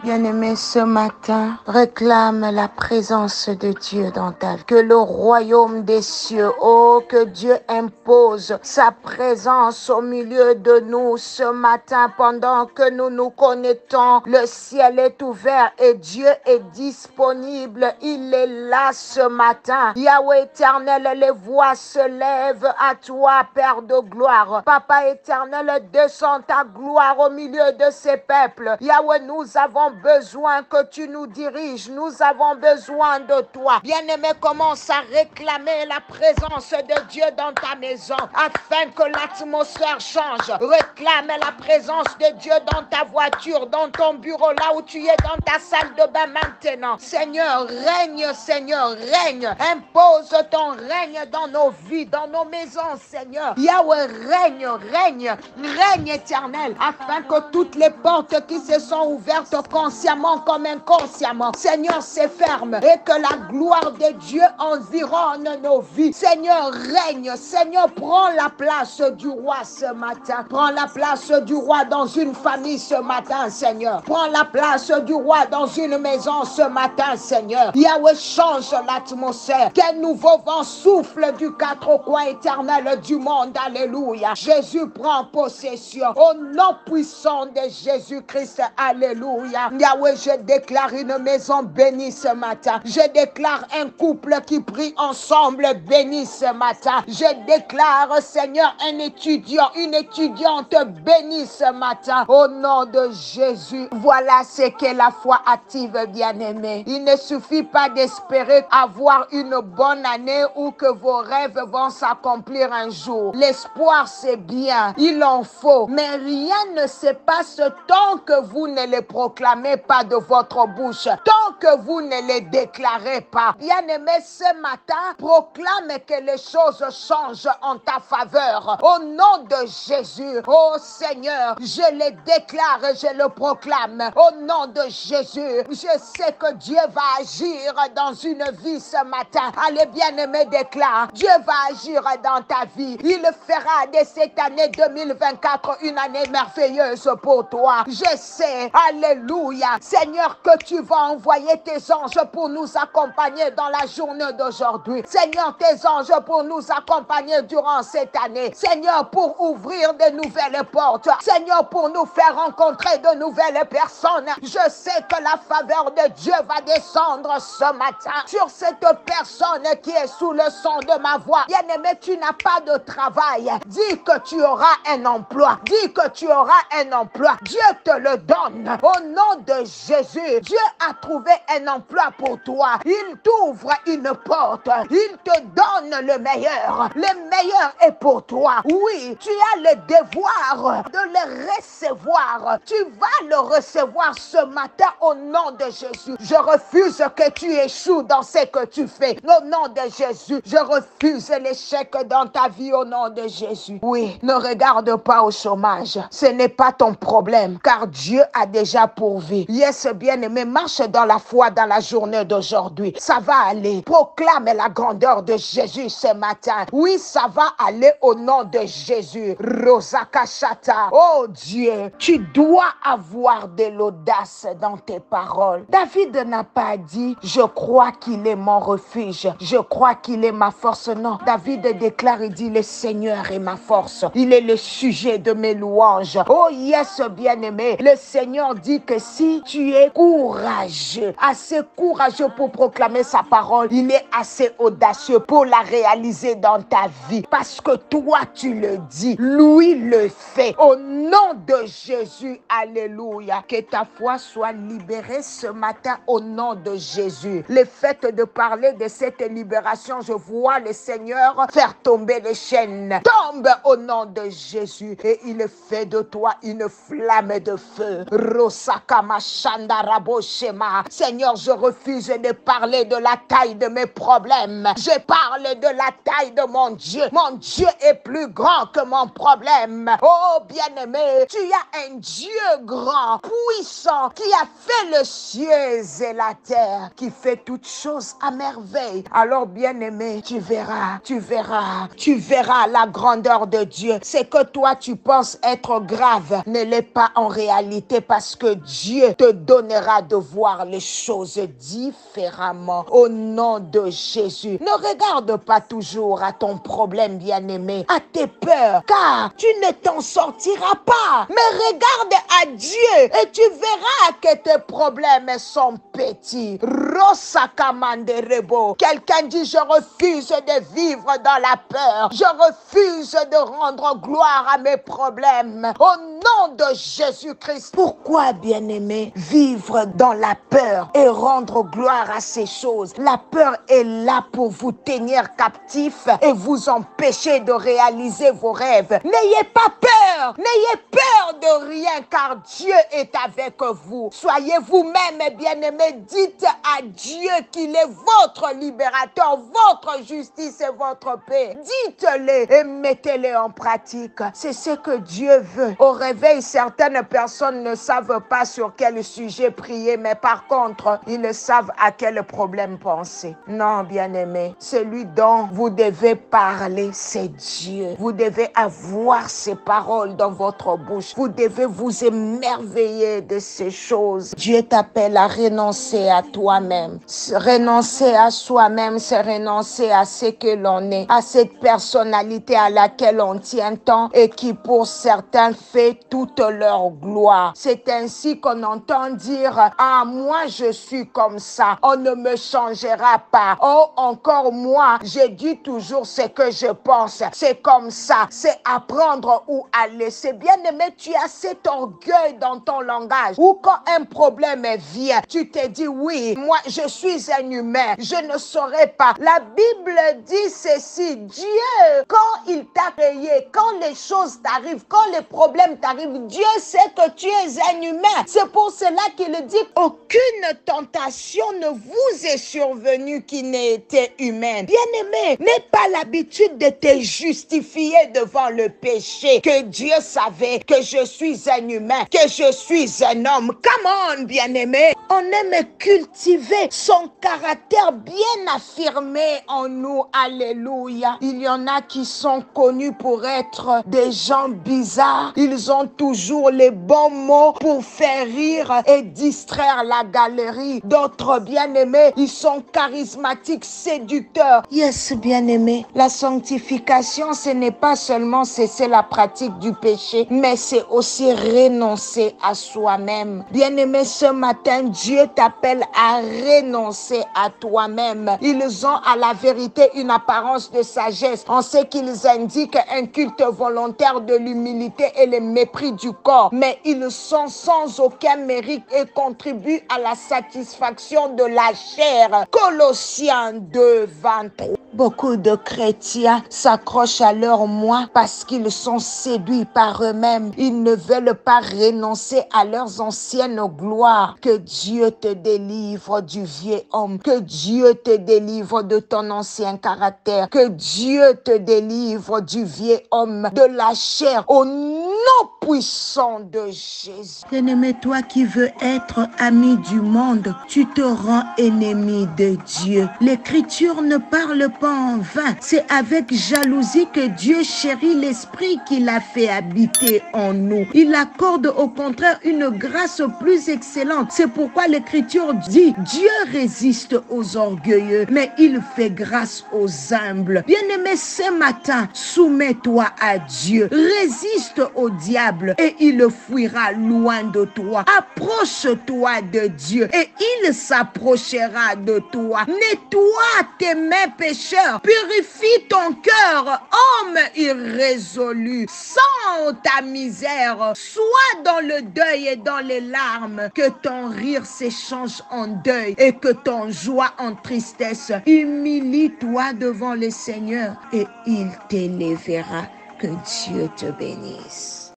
Bien-aimé, ce matin, réclame la présence de Dieu dans ta vie. Que le royaume des cieux, que Dieu impose sa présence au milieu de nous ce matin pendant que nous nous connectons. Le ciel est ouvert et Dieu est disponible. Il est là ce matin. Yahweh éternel, les voix se lèvent à toi, Père de gloire. Papa éternel, descends ta gloire au milieu de ces peuples. Yahweh, nous avons besoin que tu nous diriges. Nous avons besoin de toi. Bien-aimé, commence à réclamer la présence de Dieu dans ta maison afin que l'atmosphère change. Réclame la présence de Dieu dans ta voiture, dans ton bureau, là où tu es, dans ta salle de bain maintenant. Seigneur, règne. Impose ton règne dans nos vies, dans nos maisons, Seigneur. Yahweh, règne éternel, afin que toutes les portes qui se sont ouvertes consciemment comme inconsciemment, Seigneur, se ferment et que la gloire de Dieu environne nos vies. Seigneur, règne. Seigneur, prends la place du roi ce matin. Prends la place du roi dans une famille ce matin, Seigneur. Prends la place du roi dans une maison ce matin, Seigneur. Yahweh, change l'atmosphère. Quel nouveau vent souffle du quatre coins éternel du monde. Alléluia. Jésus prend possession. Au nom puissant de Jésus-Christ. Alléluia. Yahweh, je déclare une maison bénie ce matin. Je déclare un couple qui prie ensemble béni ce matin. Je déclare, Seigneur, un étudiant, une étudiante bénie ce matin. Au nom de Jésus. Voilà ce qu'est la foi active, bien-aimé. Il ne suffit pas d'espérer avoir une bonne année ou que vos rêves vont s'accomplir un jour. L'espoir, c'est bien. Il en faut. Mais rien ne se passe tant que vous ne les proclamez pas de votre bouche. Tant que vous ne les déclarez pas. Bien-aimé, ce matin, proclame que les choses changent en ta faveur. Au nom de Jésus, oh Seigneur, je le déclare et je le proclame. Au nom de Jésus, je sais que Dieu va agir dans une vie ce matin. Allez, bien-aimé, déclare. Dieu va agir dans ta vie. Il fera de cette année 2024 une année merveilleuse pour toi. Je sais, alléluia, Seigneur, que tu vas envoyer tes anges pour nous accompagner dans la journée d'aujourd'hui. Seigneur, tes anges pour nous accompagner durant cette année. Seigneur, pour ouvrir de nouvelles portes. Seigneur, pour nous faire rencontrer de nouvelles personnes. Je sais que la faveur de Dieu va descendre ce matin sur cette personne qui est sous le son de ma voix. Bien-aimé, tu n'as pas de travail. Dis que tu auras un emploi. Dis que tu auras un emploi. Dieu te le donne. Au nom de Jésus, Dieu a trouvé un emploi pour toi. Il t'ouvre une porte. Il te donne le meilleur. Le meilleur est pour toi. Oui, tu as le devoir de le recevoir. Tu vas le recevoir ce matin au nom de Jésus. Je refuse que tu échoues dans ce que tu fais. Au nom de Jésus, je refuse l'échec dans ta vie au nom de Jésus. Oui, ne regarde pas au chômage. Ce n'est pas ton problème car Dieu a déjà pourvu. Yes, bien-aimé, marche dans la foi dans la journée d'aujourd'hui. Ça va aller. Proclame la grandeur de Jésus ce matin. Oui, ça va aller au nom de Jésus. Rosakashata. Oh Dieu, tu dois avoir de l'audace dans tes paroles. David n'a pas dit, je crois qu'il est mon refuge. Je crois qu'il est ma force. Non, David déclare et dit, le Seigneur est ma force. Il est le sujet de mes louanges. Oh yes, bien-aimé. Le Seigneur dit que si tu es courageux, assez courageux pour proclamer sa parole, il est assez audacieux pour la réaliser dans ta vie. Parce que toi, tu le dis, lui le fait. Au nom de Jésus, alléluia. Que ta foi soit libérée ce matin au nom de Jésus. Le fait de parler de cette libération, je vois le Seigneur faire tomber les chaînes. Tombe au nom de Jésus et il fait de toi une flamme de feu. Rosakama Shandaraboshema. Seigneur, je refuse de parler de la taille de mes problèmes. Je parle de la taille de mon Dieu. Mon Dieu est plus grand que mon problème. Oh bien-aimé, tu as un Dieu grand, puissant, qui a fait le ciel et la terre, qui fait toutes choses à merveille. Alors bien-aimé, tu verras la grandeur de Dieu. C'est que toi tu penses être grave ne l'est pas en réalité parce que Dieu Dieu te donnera de voir les choses différemment. Au nom de Jésus, ne regarde pas toujours à ton problème, bien-aimé, à tes peurs, car tu ne t'en sortiras pas. Mais regarde à Dieu et tu verras que tes problèmes sont petits. Rosakamanderebo. Quelqu'un dit, je refuse de vivre dans la peur. Je refuse de rendre gloire à mes problèmes. Au nom de Jésus-Christ. Pourquoi, bien-aimé, vivre dans la peur et rendre gloire à ces choses? La peur est là pour vous tenir captif et vous empêcher de réaliser vos rêves. N'ayez pas peur. N'ayez peur de rien, car Dieu est avec vous. Soyez vous-même, bien-aimés. Dites à Dieu qu'il est votre libérateur, votre justice et votre paix. Dites-le et mettez-le en pratique. C'est ce que Dieu veut. Au réveil, certaines personnes ne savent pas sur quel sujet prier, mais par contre, ils savent à quel problème penser. Non, bien-aimé, celui dont vous devez parler, c'est Dieu. Vous devez avoir ces paroles dans votre bouche. Vous devez vous émerveiller de ces choses. Dieu t'appelle à renoncer à toi-même. Renoncer à soi-même, c'est renoncer à ce que l'on est, à cette personnalité à laquelle on tient tant et qui pour certains fait toute leur gloire. C'est ainsi qu'on entend dire, ah, moi je suis comme ça, on ne me changera pas. Oh, encore moi, je dis toujours ce que je pense. C'est comme ça, c'est apprendre où aller. C'est bien aimé, tu as cet orgueil dans ton langage. Ou quand un problème vient, tu te dis, oui, moi je suis un humain, je ne saurais pas. La Bible dit ceci, Dieu, quand il t'a créé, quand les choses t'arrivent, quand les problèmes t'arrivent, Dieu sait que tu es un humain. C'est pour cela qu'il dit, aucune tentation ne vous est survenue qui n'ait été humaine. Bien-aimé, n'aie pas l'habitude de te justifier devant le péché, que Dieu savait que je suis un humain, que je suis un homme. Come on, bien-aimé. On aime cultiver son caractère bien affirmé en nous. Alléluia. Il y en a qui sont connus pour être des gens bizarres. Ils ont toujours les bons mots pour faire rire et distraire la galerie. D'autres, bien-aimés, ils sont charismatiques, séducteurs. Yes, bien-aimé. La sanctification, ce n'est pas seulement cesser la pratique du péché, mais c'est aussi renoncer à soi-même. Bien-aimé, ce matin, Dieu t'appelle à renoncer à toi-même. Ils ont à la vérité une apparence de sagesse en ce qu'ils indiquent un culte volontaire de l'humilité et le mépris du corps, mais ils sont sans aucun mérite et contribuent à la satisfaction de la chair. Colossiens 2, 23. Beaucoup de chrétiens s'accrochent à leur moi parce qu'ils sont séduits par eux-mêmes. Ils ne veulent pas renoncer à leurs anciennes gloires. Que Dieu te délivre du vieux homme. Que Dieu te délivre de ton ancien caractère. Que Dieu te délivre du vieux homme, de la chair, au nom puissant de Jésus. Bien-aimé, toi qui veux être ami du monde, tu te rends ennemi de Dieu. L'Écriture ne parle pas en vain. C'est avec jalousie que Dieu chérit l'esprit qu'il a fait habiter en nous. Il accorde au contraire une grâce plus excellente. C'est pourquoi l'Écriture dit, Dieu résiste aux orgueilleux, mais il fait grâce aux humbles. Bien-aimé, ce matin, soumets-toi à Dieu. Résiste au diable et il fuira loin de toi. Approche-toi de Dieu et il s'approchera de toi. Nettoie tes mains pécheurs. Purifie ton cœur, homme irrésolu. Sens ta misère. Sois dans le deuil et dans les larmes. Que ton rire s'échange en deuil et que ton joie en tristesse. Humilie-toi devant le Seigneur et il t'élèvera. Que Dieu te bénisse.